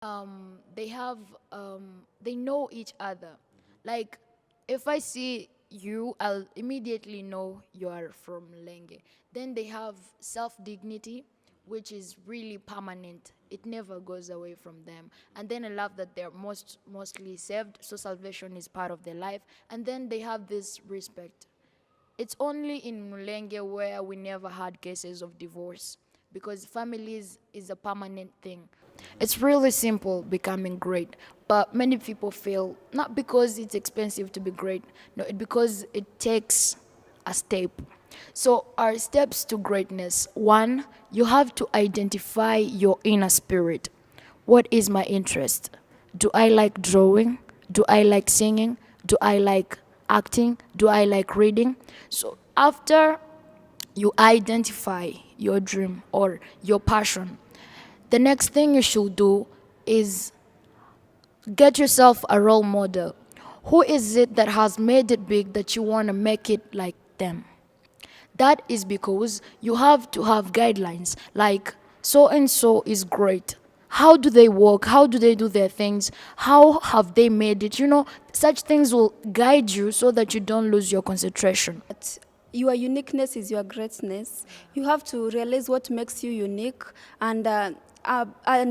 They have they know each other. Like if I see you, I'll immediately know you are from Lenge. Then they have self dignity, which is really permanent. It never goes away from them. And then I love that they're mostly saved, so salvation is part of their life. And then they have this respect. It's only in Mulenge where we never had cases of divorce because families is a permanent thing. It's really simple becoming great, but many people fail not because it's expensive to be great, no, because it takes a step. So, our steps to greatness: one, you have to identify your inner spirit. What is my interest? Do I like drawing? Do I like singing? Do I like acting? Do I like reading? So after you identify your dream or your passion, the next thing you should do is get yourself a role model. Who is it that has made it big that you want to make it like them? That is because you have to have guidelines like so and so is great. How do they work? How do they do their things? How have they made it? Such things will guide you so that you don't lose your concentration. But your uniqueness is your greatness. You have to realize what makes you unique and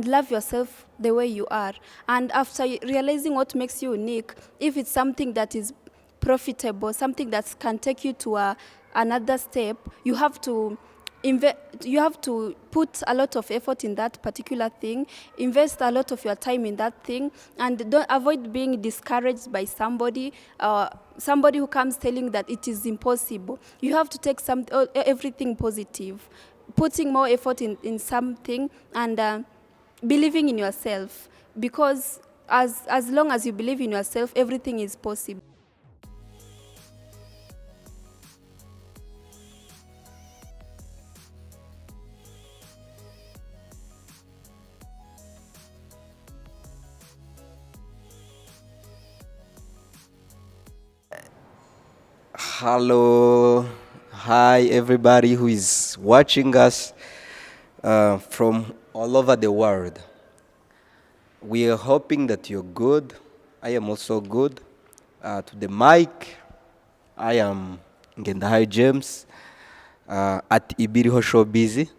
love yourself the way you are. And after realizing what makes you unique, if it's something that is profitable, something that can take you to another step, you have to put a lot of effort in that particular thing, invest a lot of your time in that thing, and don't avoid being discouraged by somebody who comes telling that it is impossible. You have to take everything positive, putting more effort in something, and believing in yourself, because as long as you believe in yourself, everything is possible. Hello, hi everybody who is watching us from all over the world. We are hoping that you're good. I am also good. To the mic, I am Ngendahai James at Ibiriho Showbiz.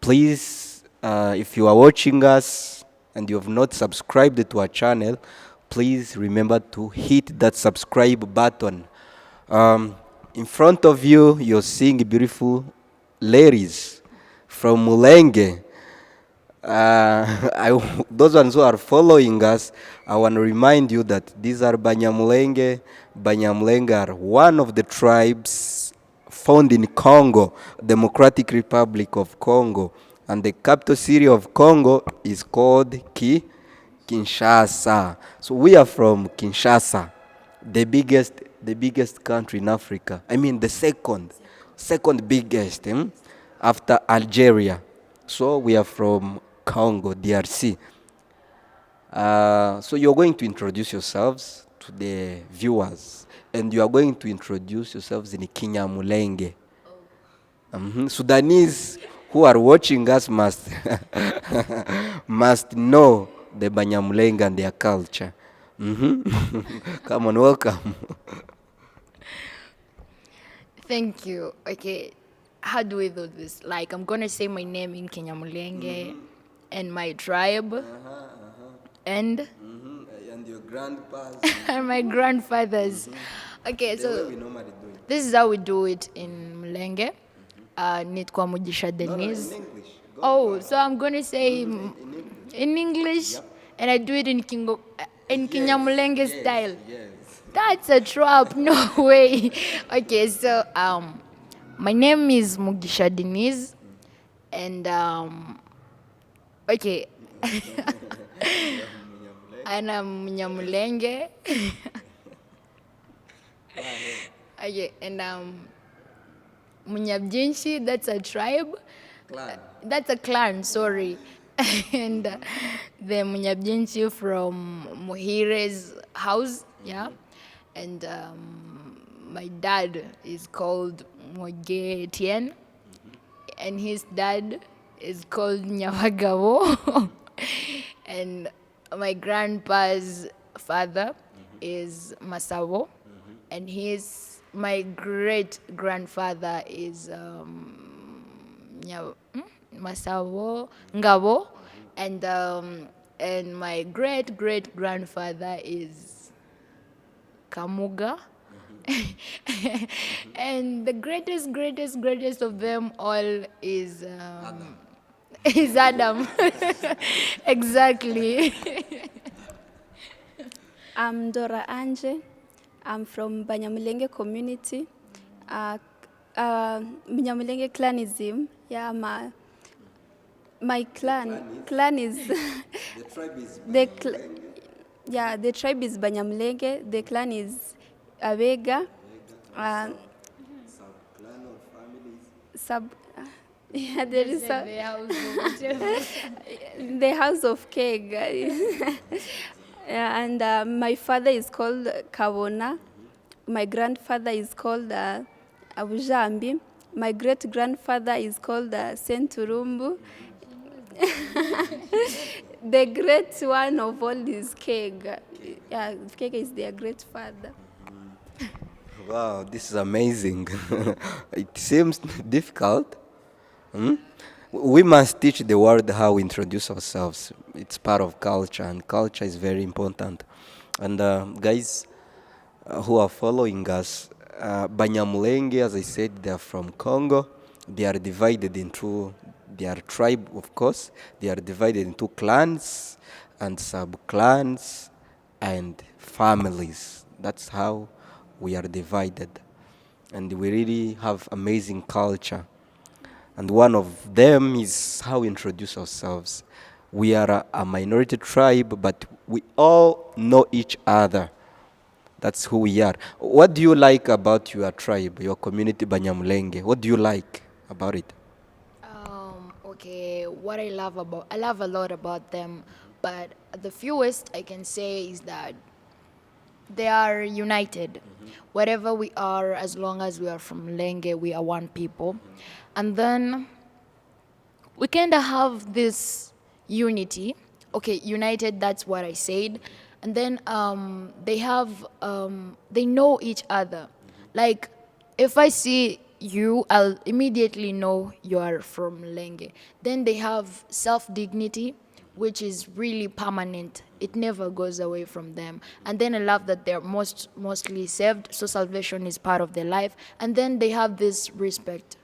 Please, if you are watching us and you have not subscribed to our channel, please remember to hit that subscribe button. In front of you, you're seeing beautiful ladies from Mulenge. Those ones who are following us, I want to remind you that these are Banyamulenge. Banyamulenge are one of the tribes found in Congo, Democratic Republic of Congo. And the capital city of Congo is called Kinshasa. So we are from Kinshasa, the biggest country in Africa. I mean the second biggest after Algeria. So we are from Congo, DRC. So you're going to introduce yourselves to the viewers, and you are going to introduce yourselves in Kinyamulenge. Sudanese who are watching us must must know the Banyamulenge and their culture. Come on, welcome. Thank you. Okay, how do we do this? Like, I'm gonna say my name in Kenyamulenge and my tribe and And your grandpas. and my grandfathers. Okay, The way so we normally do it. this is how we do it in Mulenge. Nitwa Mugisha No, in Denise. English. Go Oh, further. so I'm gonna say In English. in English, Yep. and I do it in Kinyamulenge style. Yes. That's a trap. No way. Okay, so my name is Mugisha Denise, and okay, and I'm Nyamulenge. Okay, and Munyabyinshi, that's a tribe. Clan. That's a clan, sorry. And the Munyabyinshi from Muhire's house, yeah. And my dad is called Moge Etienne, and his dad is called Nyawagabo. And my grandpa's father is Masabo, and my great grandfather is Masabo Ngabo, and my great great grandfather is Kamuga. And the greatest of them all is is Adam. Exactly. I'm Dora Anje. I'm from Banyamulenge community. Banyamulenge clanism. Yeah, my clan is The tribe is yeah, the tribe is Banyamulenge. The clan is Abega. Uh, clan or families. sub. Yeah, there is The house of whichever. the house of Keg. Yeah, and my father is called Kawona. My grandfather is called Abujambi. My great grandfather is called Senturumbu. The great one of all is Keg. Yeah, Keg is their great father. Wow, this is amazing. It seems difficult. Hmm? We must teach the world how we introduce ourselves. It's part of culture, and culture is very important. And guys who are following us, Banyamulenge, as I said, they are from Congo. They are divided into their tribe, of course. They are divided into clans and sub-clans and families. That's how we are divided. And we really have amazing culture. And one of them is how we introduce ourselves. We are a minority tribe, but we all know each other. That's who we are. What do you like about your tribe, your community, Banyamulenge? What do you like about it? Okay, what I love a lot about them, but the fewest I can say is that they are united. Whatever we are, as long as we are from Lenge, we are one people. And then we kind of have this unity. Okay, united, that's what I said. And then they know each other. Like, if I see you, I'll immediately know you are from Lenge. Then they have self-dignity, which is really permanent. It never goes away from them. And then I love that they're mostly saved, so salvation is part of their life. And then they have this respect.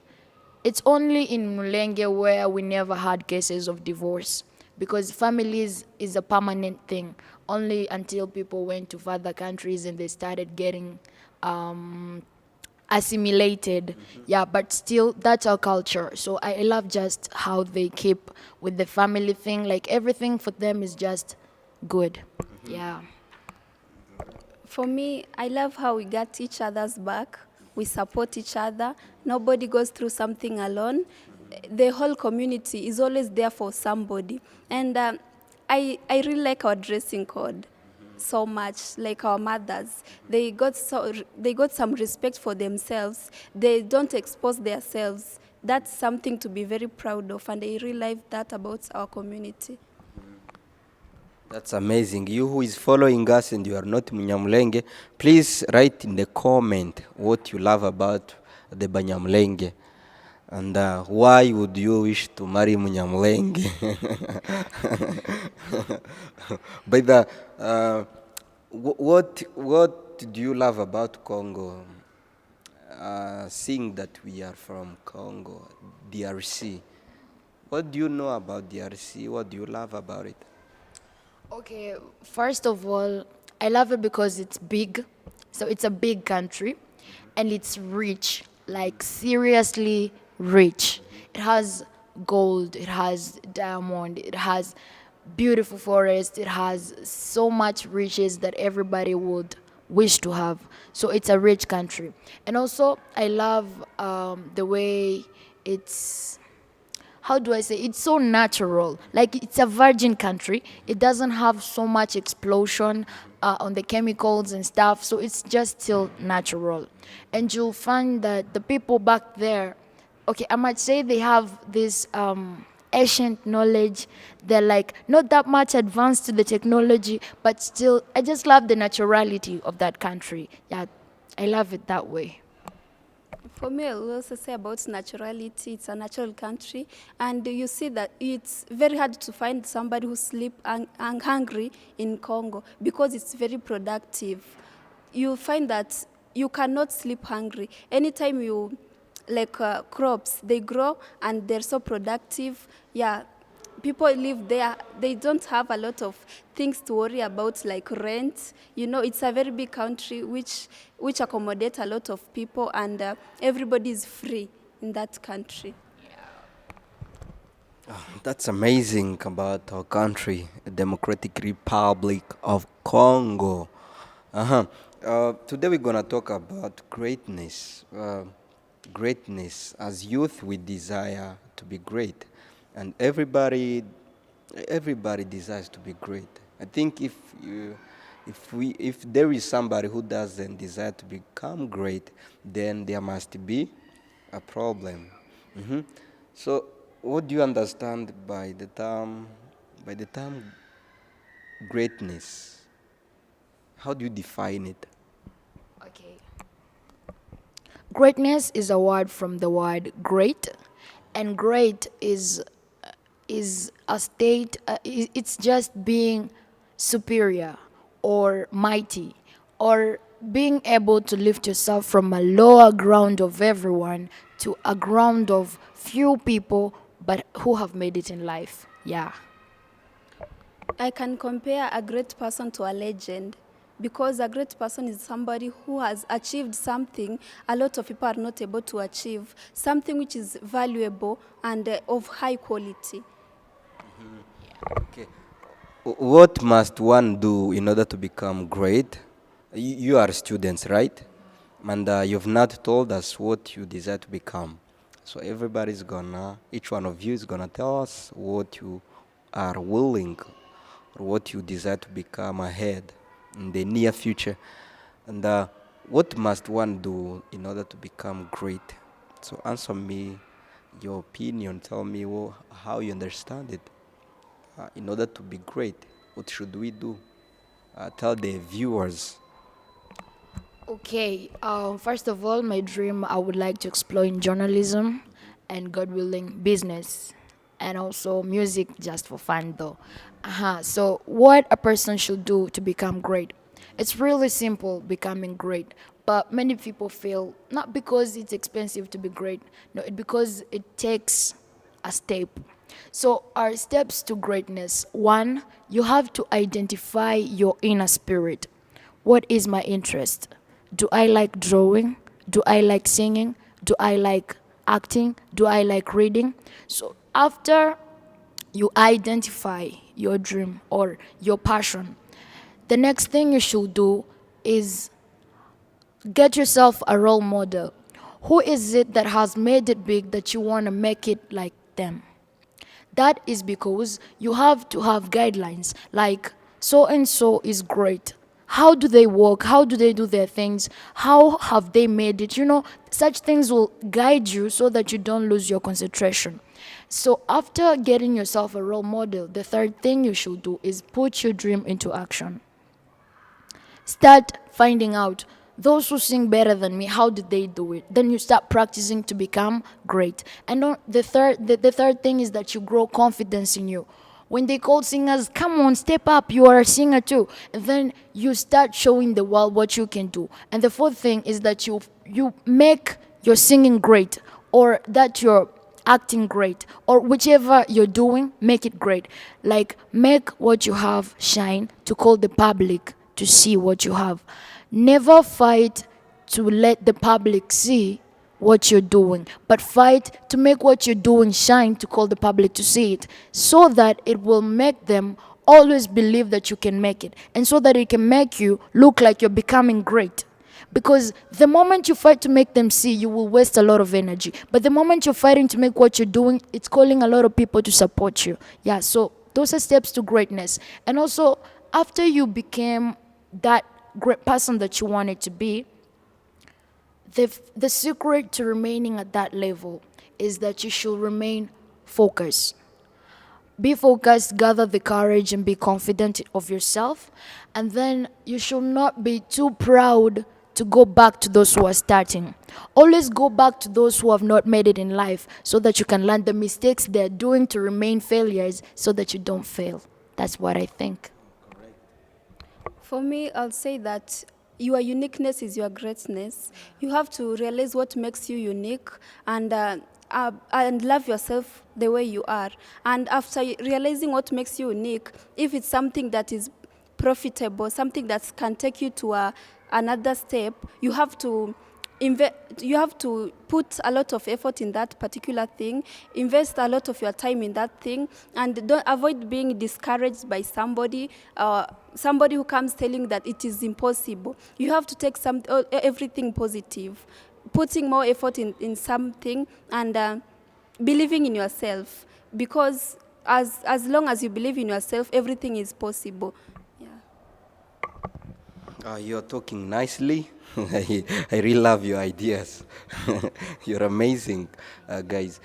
It's only in Mulenge where we never had cases of divorce, because families is a permanent thing. Only until people went to further countries and they started getting assimilated. Yeah, but still, that's our culture. So I love just how they keep with the family thing. Like, everything for them is just good. Yeah. For me, I love how we got each other's back. We support each other. Nobody goes through something alone. The whole community is always there for somebody. And I really like our dressing code so much, like our mothers. They got some respect for themselves. They don't expose themselves. That's something to be very proud of, and I really like that about our community. That's amazing. You who is following us and you are not Munyamulenge, please write in the comment what you love about the Banyamulenge. And why would you wish to marry Munyamulenge? But what do you love about Congo? Seeing that we are from Congo, DRC. What do you know about DRC? What do you love about it? Okay, first of all, I love it because it's big. So it's a big country and it's rich, like seriously rich. It has gold, it has diamond, it has beautiful forest, it has so much riches that everybody would wish to have. So it's a rich country. And also, I love the way it's, how do I say, it's so natural. Like, it's a virgin country. It doesn't have so much explosion on the chemicals and stuff, so it's just still natural. And you'll find that the people back there, okay, I might say they have this ancient knowledge. They're like not that much advanced to the technology, but still, I just love the naturality of that country. Yeah, I love it that way. For me, I will also say about naturality. It's a natural country, and you see that it's very hard to find somebody who sleep hungry in Congo because it's very productive. You find that you cannot sleep hungry anytime you like crops they grow and they're so productive. Yeah, people live there, they don't have a lot of things to worry about like rent. You know, it's a very big country which accommodates a lot of people, and everybody is free in that country. That's amazing about our country, the Democratic Republic of Congo. Uh-huh. Today we're gonna talk about greatness. Greatness. As youth, we desire to be great, and everybody desires to be great. I think if there is somebody who doesn't desire to become great, then there must be a problem. So, what do you understand by the term greatness? How do you define it? Okay. Greatness is a word from the word great, and great is a state. It's just being superior or mighty, or being able to lift yourself from a lower ground of everyone to a ground of few people, but who have made it in life. Yeah. I can compare a great person to a legend, because a great person is somebody who has achieved something a lot of people are not able to achieve, something which is valuable and of high quality. Okay. What must one do in order to become great? You are students, right? And you've not told us what you desire to become. So each one of you is gonna tell us what you are willing or what you desire to become ahead in the near future. And what must one do in order to become great? So answer me your opinion. Tell me how you understand it. In order to be great, what should we do? Tell the viewers. Okay, first of all, my dream, I would like to explore in journalism and, God willing, business, and also music, just for fun though. So, what a person should do to become great? It's really simple becoming great, but many people fail not because it's expensive to be great, no, it because it takes a step. So, our steps to greatness: one, you have to identify your inner spirit. What is my interest? Do I like drawing? Do I like singing? Do I like acting? Do I like reading? So, after you identify your dream or your passion, the next thing you should do is get yourself a role model. Who is it that has made it big that you want to make it like them? That is because you have to have guidelines like so and so is great. How do they work? How do they do their things? How have they made it? You know, such things will guide you so that you don't lose your concentration. So, after getting yourself a role model, the third thing you should do is put your dream into action. Start finding out those who sing better than me, how did they do it? Then you start practicing to become great. And the third thing is that you grow confidence in you. When they call singers, come on, step up, you are a singer too. And then you start showing the world what you can do. And the fourth thing is that you make your singing great, or that you're acting great, or whichever you're doing, make it great. Like, make what you have shine to call the public to see what you have. Never fight to let the public see what you're doing, but fight to make what you're doing shine to call the public to see it, so that it will make them always believe that you can make it, and so that it can make you look like you're becoming great. Because the moment you fight to make them see, you will waste a lot of energy. But the moment you're fighting to make what you're doing, it's calling a lot of people to support you. Yeah, so those are steps to greatness. And also, after you became that great person that you wanted to be, the secret to remaining at that level is that you should remain focused. be focused, gather the courage, and be confident of yourself. And then you should not be too proud to go back to those who are starting. Always go back to those who have not made it in life so that you can learn the mistakes they're doing to remain failures so that you don't fail. That's what I think. For me, I'll say that your uniqueness is your greatness. You have to realize what makes you unique and love yourself the way you are. And after realizing what makes you unique, if it's something that is profitable, something that can take you to another step, you have to you have to put a lot of effort in that particular thing, invest a lot of your time in that thing, and don't avoid being discouraged by somebody who comes telling that it is impossible. You have to take everything positive, putting more effort in something, and believing in yourself, because as long as you believe in yourself, everything is possible. You're talking nicely. I really love your ideas. You're amazing, guys.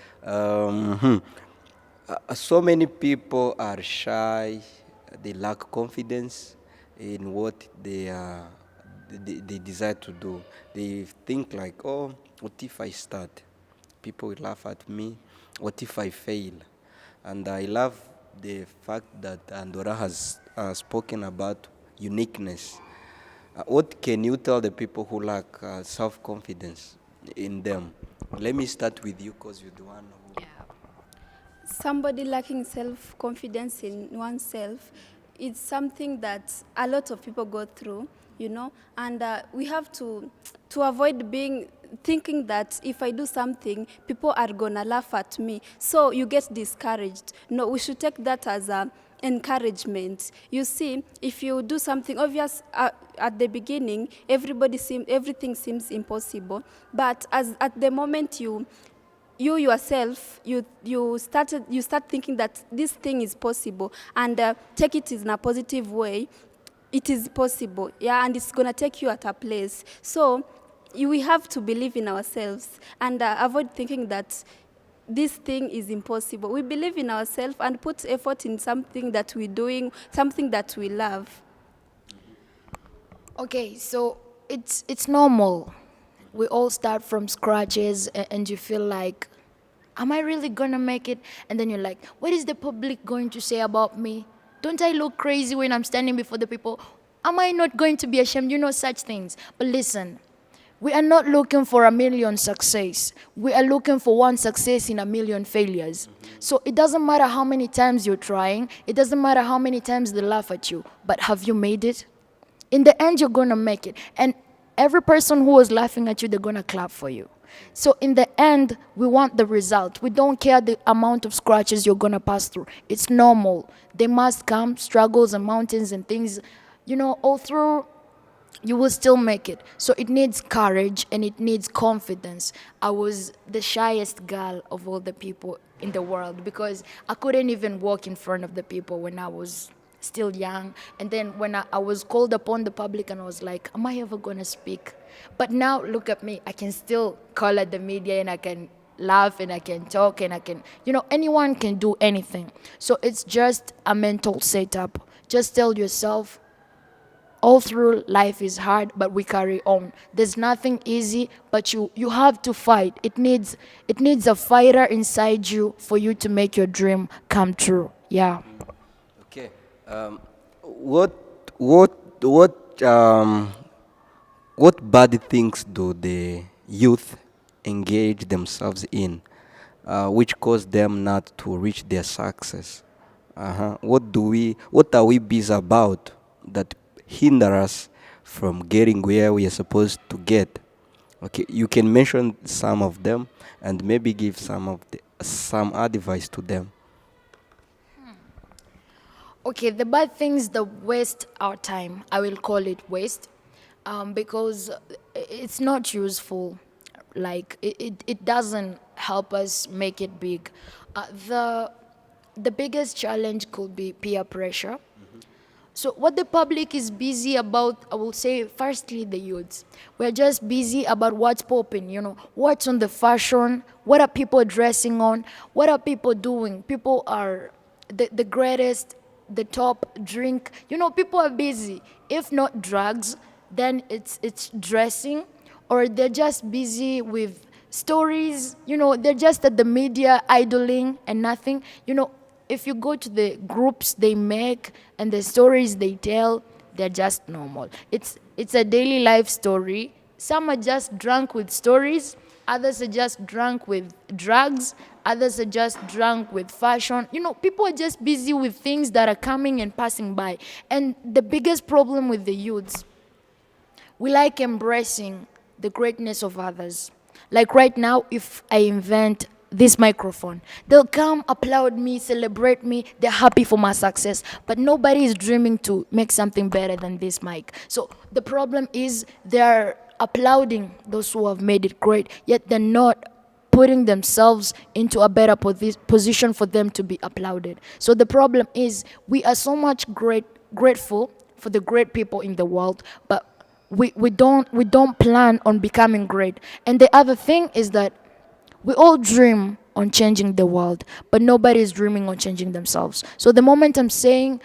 So many people are shy. They lack confidence in what they desire to do. They think like, oh, what if I start? People will laugh at me. What if I fail? And I love the fact that Andorra has spoken about uniqueness. What can you tell the people who lack self-confidence in them? Let me start with you because you're the one who... Somebody lacking self-confidence in oneself, it's something that a lot of people go through, and we have to avoid thinking that if I do something, people are gonna laugh at me, so you get discouraged. No, we should take that as encouragement. You see, if you do something obvious at the beginning, everything seems impossible, but at the moment you yourself, you start thinking that this thing is possible, and take it in a positive way. It is possible, and it's gonna take you at a place. So we have to believe in ourselves and avoid thinking that this thing is impossible. We believe in ourselves and put effort in something that we're doing, something that we love. Okay, so it's normal. We all start from scratches, and you feel like, am I really gonna make it? And then you're like, what is the public going to say about me? Don't I look crazy when I'm standing before the people? Am I not going to be ashamed? Such things. But listen, we are not looking for a million success. We are looking for one success in a million failures. So it doesn't matter how many times you're trying. It doesn't matter how many times they laugh at you. But have you made it? In the end, you're going to make it. And every person who was laughing at you, they're going to clap for you. So in the end, we want the result. We don't care the amount of scratches you're going to pass through. It's normal. They must come, struggles and mountains and things, all through. You will still make it. So it needs courage and it needs confidence. I was the shyest girl of all the people in the world because I couldn't even walk in front of the people when I was still young. And then when I was called upon the public, and I was like, am I ever going to speak? But now look at me. I can still call at the media and I can laugh and I can talk and I can, anyone can do anything. So it's just a mental setup. Just tell yourself, all through life is hard, but we carry on. There's nothing easy, but you have to fight. It needs a fighter inside you for you to make your dream come true. Yeah. Okay. What bad things do the youth engage themselves in, which cause them not to reach their success? What are we busy about that hinder us from getting where we are supposed to get? Okay, you can mention some of them and maybe give some advice to them. Okay, the bad things that waste our time, I will call it waste, because it's not useful. Like it doesn't help us make it big. The biggest challenge could be peer pressure. So what the public is busy about, I will say, firstly, the youths. We're just busy about what's popping, what's on the fashion, what are people dressing on, what are people doing. People are the greatest, the top drink. People are busy. If not drugs, then it's dressing, or they're just busy with stories. They're just at the media idling and nothing. If you go to the groups they make and the stories they tell, they're just normal. It's a daily life story. Some are just drunk with stories, others are just drunk with drugs, others are just drunk with fashion. People are just busy with things that are coming and passing by. And the biggest problem with the youths, we like embracing the greatness of others. Like right now, if I invent this microphone, they'll come, applaud me, celebrate me, they're happy for my success. But nobody is dreaming to make something better than this mic. So the problem is they're applauding those who have made it great, yet they're not putting themselves into a better position for them to be applauded. So the problem is we are so much grateful for the great people in the world, but we don't plan on becoming great. And the other thing is that we all dream on changing the world, but nobody is dreaming on changing themselves. So the moment I'm saying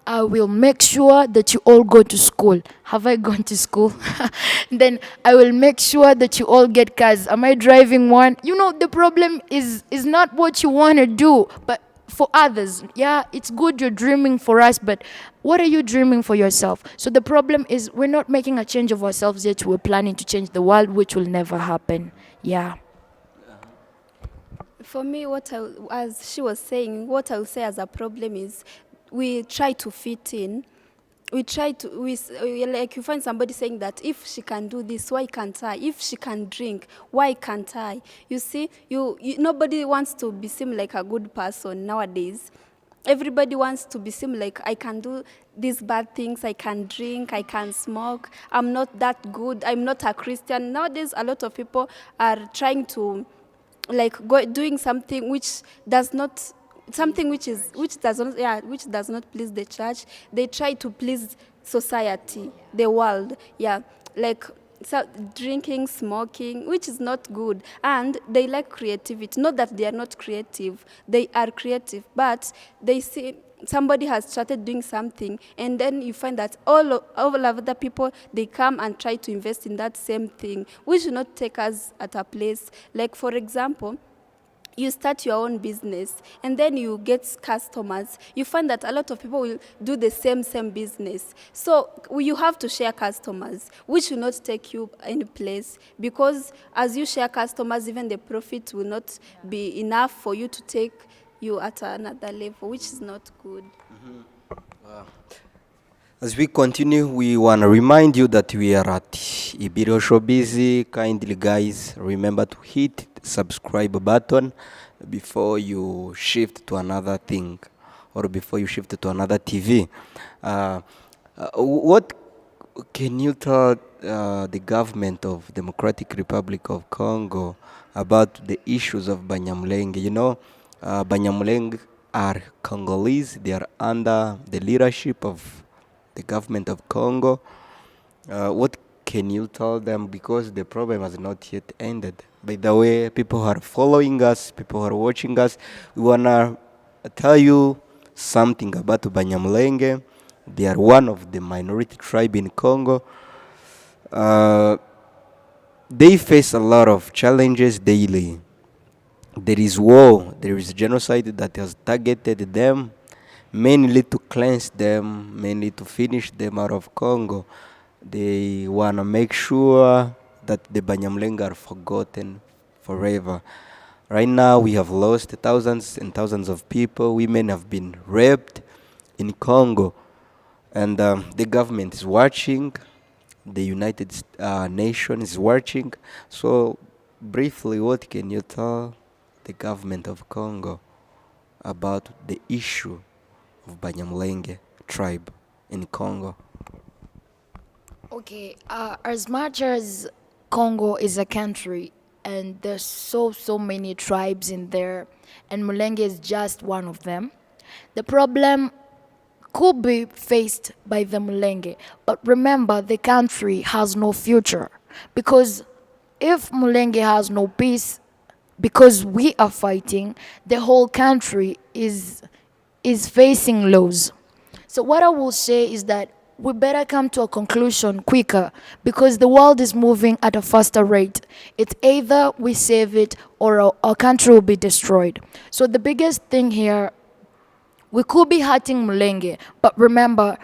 I will make sure that you all go to school. Have I gone to school? Then I will make sure that you all get cars. Am I driving one? The problem is not what you want to do, but for others. Yeah, it's good you're dreaming for us, but what are you dreaming for yourself? So the problem is we're not making a change of ourselves yet. We're planning to change the world, which will never happen. Yeah. For me, as she was saying, what I would say as a problem is we try to fit in. Like you find somebody saying that if she can do this, why can't I? If she can drink, why can't I? You see, nobody wants to be seen like a good person nowadays. Everybody wants to be seen like I can do these bad things, I can drink, I can smoke, I'm not that good, I'm not a Christian. Nowadays, a lot of people are trying to doing something which does not please the church. They try to please society, the world. Yeah, drinking, smoking, which is not good. And they like creativity. Not that they are not creative, they are creative, but they see somebody has started doing something, and then you find that all of other people, they come and try to invest in that same thing, which should not take us at a place. Like, for example, you start your own business and then you get customers. You find that a lot of people will do the same business. So you have to share customers, which will not take you any place, because as you share customers, even the profit will not be enough for you to take you at another level, which is not good. As we continue, we want to remind you that we are at Ibiro Showbiz. Kindly, guys, remember to hit the subscribe button before you shift to another thing or before you shift to another TV. What can you tell the government of Democratic Republic of Congo about the issues of Banyamulenge? Banyamulenge are Congolese. They are under the leadership of the government of Congo. What can you tell them? Because the problem has not yet ended. By the way, people who are following us, people who are watching us, we want to tell you something about Banyamulenge. They are one of the minority tribe in Congo. They face a lot of challenges daily. There is war, there is genocide that has targeted them, mainly to cleanse them, mainly to finish them out of Congo. They want to make sure that the Banyamulenge are forgotten forever. Right now, we have lost thousands and thousands of people. Women have been raped in Congo. And the government is watching. The United Nations is watching. So, briefly, what can you tell the government of Congo about the issue of Banyamulenge tribe in Congo? Okay, as much as Congo is a country and there's so many tribes in there, and Mulenge is just one of them, the problem could be faced by the Mulenge. But remember, the country has no future, because if Mulenge has no peace, because we are fighting, the whole country is is facing lows. So what I will say is that we better come to a conclusion quicker because the world is moving at a faster rate. It's either we save it or our country will be destroyed. So the biggest thing here, we could be hurting Mulenge, but remember,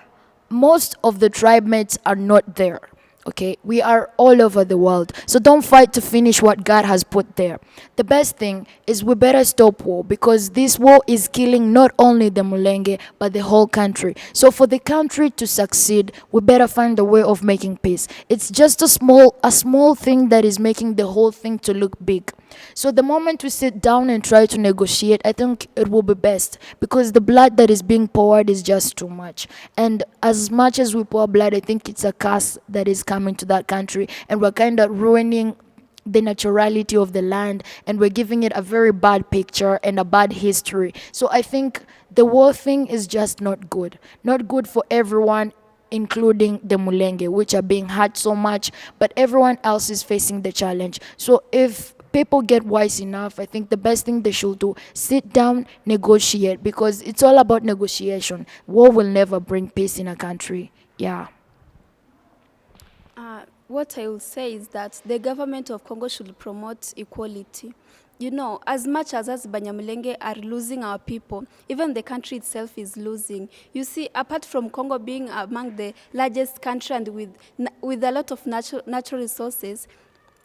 most of the tribe mates are not there. Okay, we are all over the world. So don't fight to finish what God has put there. The best thing is we better stop war because this war is killing not only the Mulenge but the whole country. So for the country to succeed, we better find a way of making peace. It's just a small thing that is making the whole thing to look big. So the moment we sit down and try to negotiate, I think it will be best because the blood that is being poured is just too much. And as much as we pour blood, I think it's a curse that is coming to that country, and we're kind of ruining the naturality of the land, and we're giving it a very bad picture and a bad history. So I think the war thing is just not good. Not good for everyone, including the Mulenge, which are being hurt so much, but everyone else is facing the challenge. So if people get wise enough, I think the best thing they should do, sit down, negotiate, because it's all about negotiation. War will never bring peace in a country. Yeah. What I will say is that the government of Congo should promote equality. You know, as much as us Banyamulenge are losing our people, even the country itself is losing. You see, apart from Congo being among the largest country and with a lot of natural resources,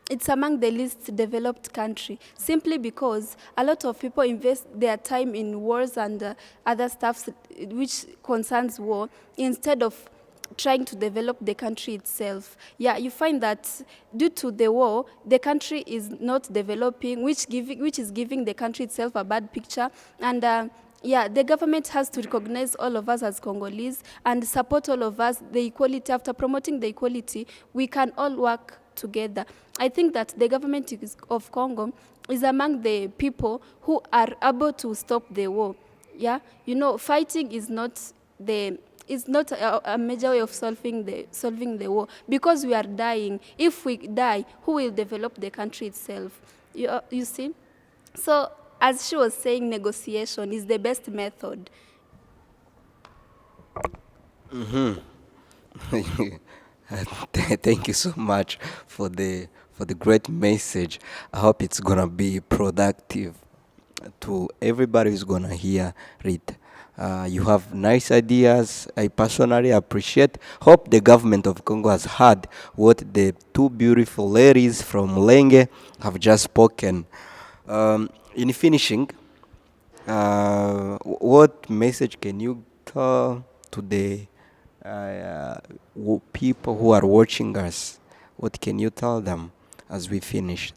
it's among the least developed country, simply because a lot of people invest their time in wars and other stuff which concerns war instead of trying to develop the country itself. Yeah, you find that due to the war, the country is not developing, which is giving the country itself a bad picture. And yeah, the government has to recognize all of us as Congolese and support all of us, the equality. After promoting the equality, we can all work together. I think that the government of Congo is among the people who are able to stop the war. Yeah, you know, fighting is not a major way of solving the war because we are dying. If we die, who will develop the country itself? You see? So, as she was saying, negotiation is the best method. Thank you so much for the great message. I hope it's gonna be productive to everybody who's gonna hear it. You have nice ideas. I personally appreciate. Hope the government of Congo has heard what the two beautiful ladies from Mulenge have just spoken. In finishing, what message can you tell to the people who are watching us? What can you tell them as we finish?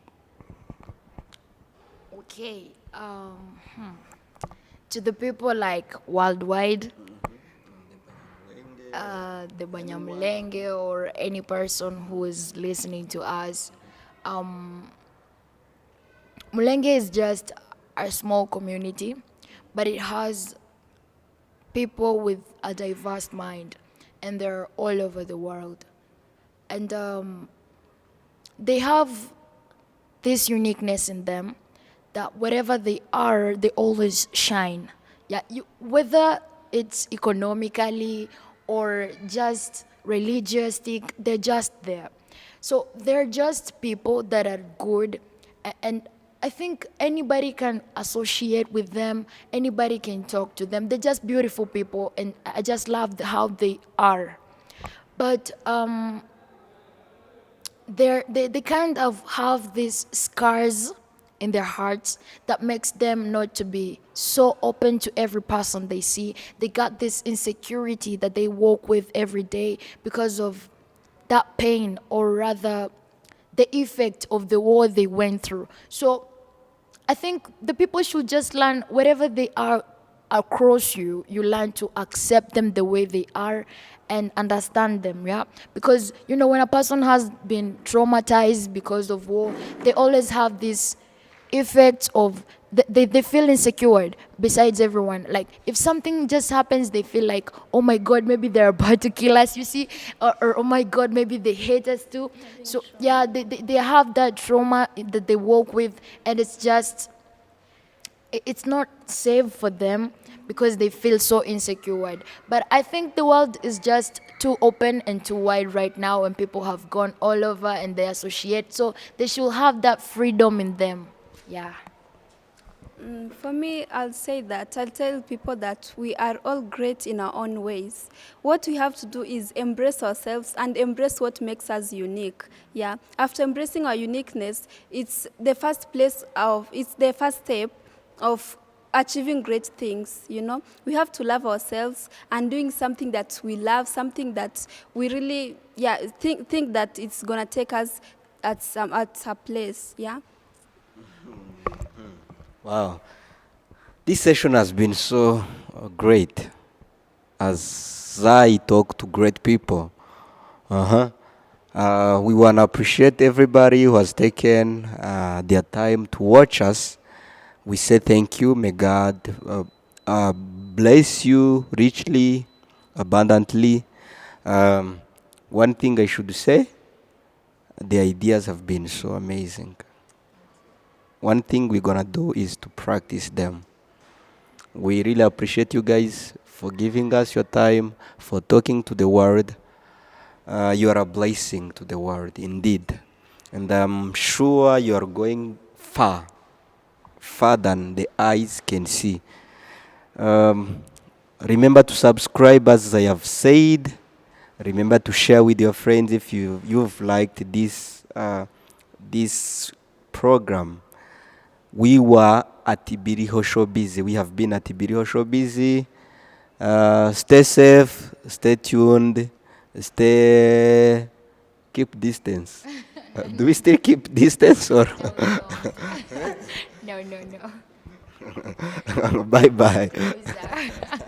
Okay. To the people like worldwide, the Banyamulenge or any person who is listening to us, Mulenge is just a small community, but it has people with a diverse mind, and they're all over the world. And they have this uniqueness in them that whatever they are, they always shine. Yeah, whether it's economically or just religiously, they're just there. So they're just people that are good, and I think anybody can associate with them. Anybody can talk to them. They're just beautiful people, and I just love how they are. But they kind of have these scars in their hearts that makes them not to be so open to every person they see. They got this insecurity that they walk with every day because of that pain, or rather the effect of the war they went through. So I think the people should just learn wherever they are across you, you learn to accept them the way they are and understand them, yeah? Because, you know, when a person has been traumatized because of war, they always have this effect of, they feel insecure besides everyone. Like, if something just happens, they feel like, oh my God, maybe they're about to kill us, you see? Or oh my God, maybe they hate us too. So, yeah, they have that trauma that they walk with, and it's just, it's not safe for them because they feel so insecure. But I think the world is just too open and too wide right now, and people have gone all over and they associate. So they should have that freedom in them. Yeah. For me, I'll say that I'll tell people that we are all great in our own ways. What we have to do is embrace ourselves and embrace what makes us unique. Yeah. After embracing our uniqueness, it's the first step of achieving great things. We have to love ourselves and doing something that we love, something that we really think that it's gonna take us at a place. Yeah. Wow. This session has been so great as I talk to great people. Uh-huh. We want to appreciate everybody who has taken their time to watch us. We say thank you. May God bless you richly, abundantly. One thing I should say, the ideas have been so amazing. One thing we're going to do is to practice them. We really appreciate you guys for giving us your time, for talking to the world. You are a blessing to the world, indeed. And I'm sure you are going far than the eyes can see. Remember to subscribe, as I have said. Remember to share with your friends if you've liked this program. We were at Ibiriho Showbiz. We have been at Ibiriho Showbiz. Stay safe, stay tuned, keep distance. Do we still keep distance or? No. Bye bye. Bizarre.